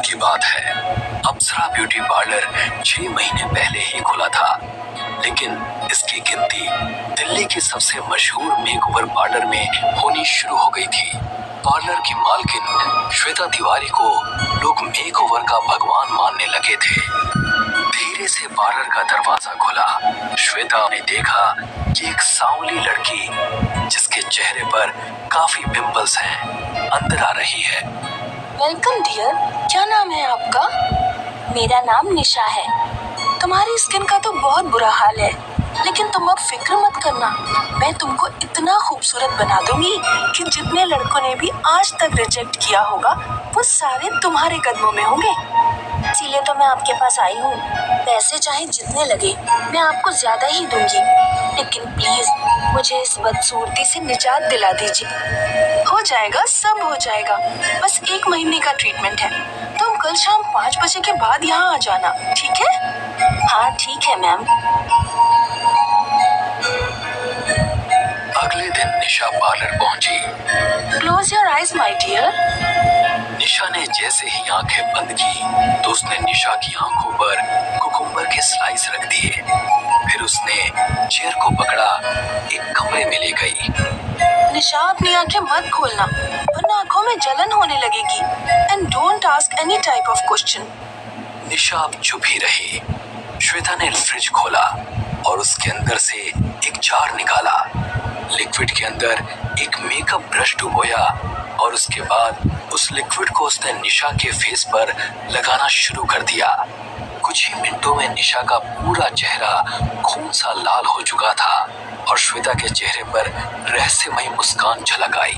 की बात है। अप्सरा ब्यूटी पार्लर 6 महीने पहले ही खुला था, लेकिन इसकी गिनती दिल्ली के सबसे मशहूर मेकओवर पार्लर में होनी शुरू हो गई थी। पार्लर की मालकिन श्वेता तिवारी को लोग मेकओवर का भगवान मानने लगे थे। धीरे से पार्लर का दरवाजा खुला। श्वेता ने देखा कि एक सांवली लड़की, जिसके चेहरे पर काफी पिंपल्स हैं, अंदर आ रही है। वेलकम डियर, क्या नाम है आपका? मेरा नाम निशा है। तुम्हारी स्किन का तो बहुत बुरा हाल है, लेकिन तुम अब फिक्र मत करना। मैं तुमको इतना खूबसूरत बना दूंगी कि जितने लड़कों ने भी आज तक रिजेक्ट किया होगा, वो सारे तुम्हारे कदमों में होंगे। इसीलिए तो मैं आपके पास आई हूँ। पैसे चाहे जितने लगे, मैं आपको ज्यादा ही दूंगी, लेकिन प्लीज मुझे इस बदसूरती से निजात दिला दीजिए। हो जाएगा, सब हो जाएगा। बस 1 महीने का ट्रीटमेंट है। तुम कल शाम 5 बजे के बाद यहाँ आ जाना, ठीक है? हाँ ठीक है मैम। अगले दिन निशा पार्लर पहुंची। Close your eyes my dear. Nisha ने जैसे ही आंखें बंद की तो उसने निशा की आंखों पर कुकुम्बर के स्लाइस रख दिए। फिर उसने चेयर को पकड़ा, एक कमरे में ले गई। निशा, अपनी आंखें मत खोलना, वरना आंखों में जलन होने लगेगी। And don't ask any type of question. Nisha अब चुप ही रही। श्वेता ने फ्रिज खोला और उसके अंदर से एक जार निकाला। लिक्विड के अंदर एक मेकअप ब्रश डुबोया और उसके बाद उस लिक्विड को उसने निशा के फेस पर लगाना शुरू कर दिया। कुछ ही मिनटों में निशा का पूरा चेहरा खून सा लाल हो चुका था और श्वेता के चेहरे पर रहस्यमयी मुस्कान झलक आई।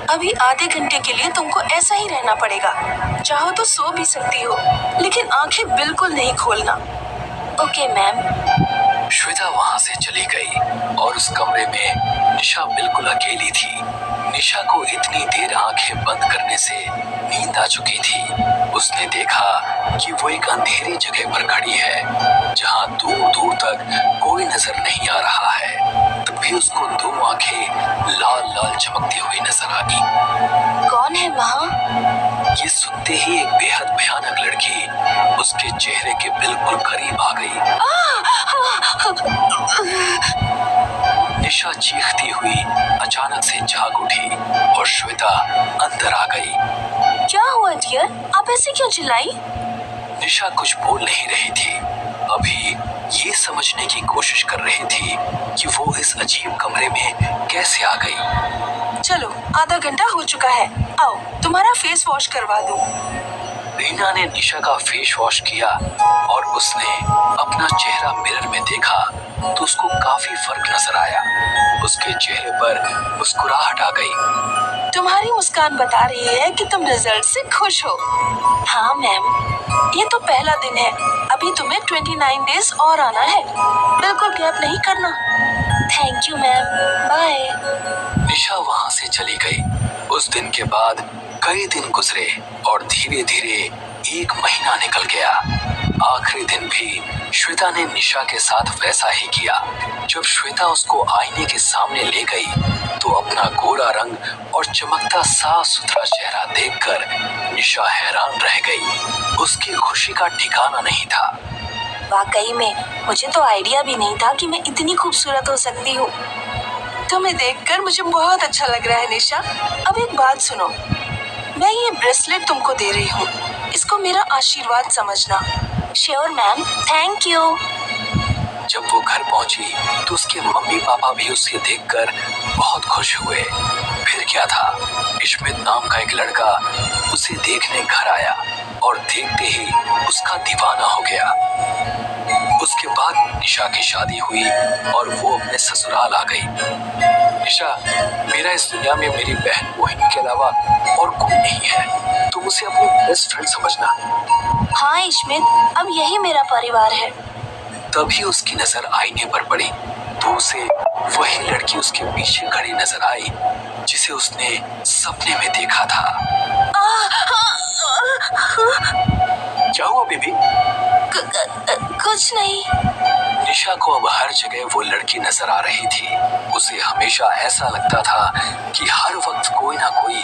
अभी आधे घंटे के लिए तुमको ऐसा ही रहना पड़ेगा। चाहो तो सो भी सकती हो, लेकिन आंखें बिल्कुल नहीं खोलना। Okay ma'am. श्वेता वहां से चली गई और उस कमरे में निशा बिल्कुल अकेली थी। निशा को इतनी देर आंखें बंद करने से नींद आ चुकी थी। उसने देखा कि वो एक अंधेरी जगह पर खड़ी है, जहां दूर दूर तक कोई नजर नहीं आ रहा है। तब भी उसको 2 आंखें लाल लाल चमकती हुई नजर आई। कौन है वहाँ? ये सुनते ही एक बेहद भयानक लड़की उसके चेहरे के बिल्कुल करीब आ गई। निशा चीखती हुई अचानक से जाग उठी और श्वेता अंदर आ गई। क्या हुआ डियर? आप ऐसे क्यों चिल्लाई? निशा कुछ बोल नहीं रही थी। अभी ये समझने की कोशिश कर रही थी कि वो इस अजीब कमरे में कैसे आ गई। चलो, आधा घंटा हो चुका है। आओ, तुम्हारा फेस वॉश करवा दूं। रीना ने निशा का फेस वॉश किया और उसने अपना चेहरा मिरर में देखा तो उसको काफी फर्क नजर आया। उसके चेहरे पर मुस्कुराहट आ गई। तुम्हारी मुस्कान बता रही है कि तुम रिजल्ट से खुश हो। हाँ मैम, ये तो पहला दिन है। अभी तुम्हें 29 डेज और आना है। बिल्कुल गैप नहीं करना। Thank you ma'am, bye. Nisha वहां से चली गई। उस दिन के बाद कई दिन गुजरे और धीरे धीरे 1 महीना निकल गया। आखिरी दिन भी श्वेता ने निशा के साथ वैसा ही किया। जब श्वेता उसको आईने के सामने ले गई तो अपना गोरा रंग और चमकता साफ सुथरा चेहरा देखकर निशा हैरान रह गई। उसकी खुशी का ठिकाना नहीं था। वाकई में मुझे तो आइडिया भी नहीं था कि मैं इतनी खूबसूरत हो सकती हूँ। तुम्हें देखकर मुझे बहुत अच्छा लग रहा है निशा। अब एक बात सुनो, मैं ये ब्रेसलेट तुमको दे रही हूँ। इसको मेरा आशीर्वाद समझना। Sure ma'am, thank you. जब वो घर पहुंची तो उसके मम्मी पापा भी उसे देखकर बहुत खुश हुए। फिर क्या था, इश्मित नाम का एक लड़का उसे देखने घर आया और देखते ही उसका दीवाना हो गया। उसके बाद निशा की शादी हुई और वो अपने ससुराल आ गई। निशा, मेरा इस दुनिया में मेरी बहन मोहिनी के अलावा और कोई नहीं है। तुम उसे अपनी बेस्ट फ्रेंड समझना। हाँ इश्मित, अब यही मेरा परिवार है। तभी उसकी नजर आईने पर पड़ी तो उसे वही लड़की उसके पीछे खड़ी नजर आई जिसे उसने सपने में देखा था। क्या हुआ बेबी? कुछ नहीं। निशा को अब हर जगह वो लड़की नजर आ रही थी। उसे हमेशा ऐसा लगता था कि हर वक्त कोई ना कोई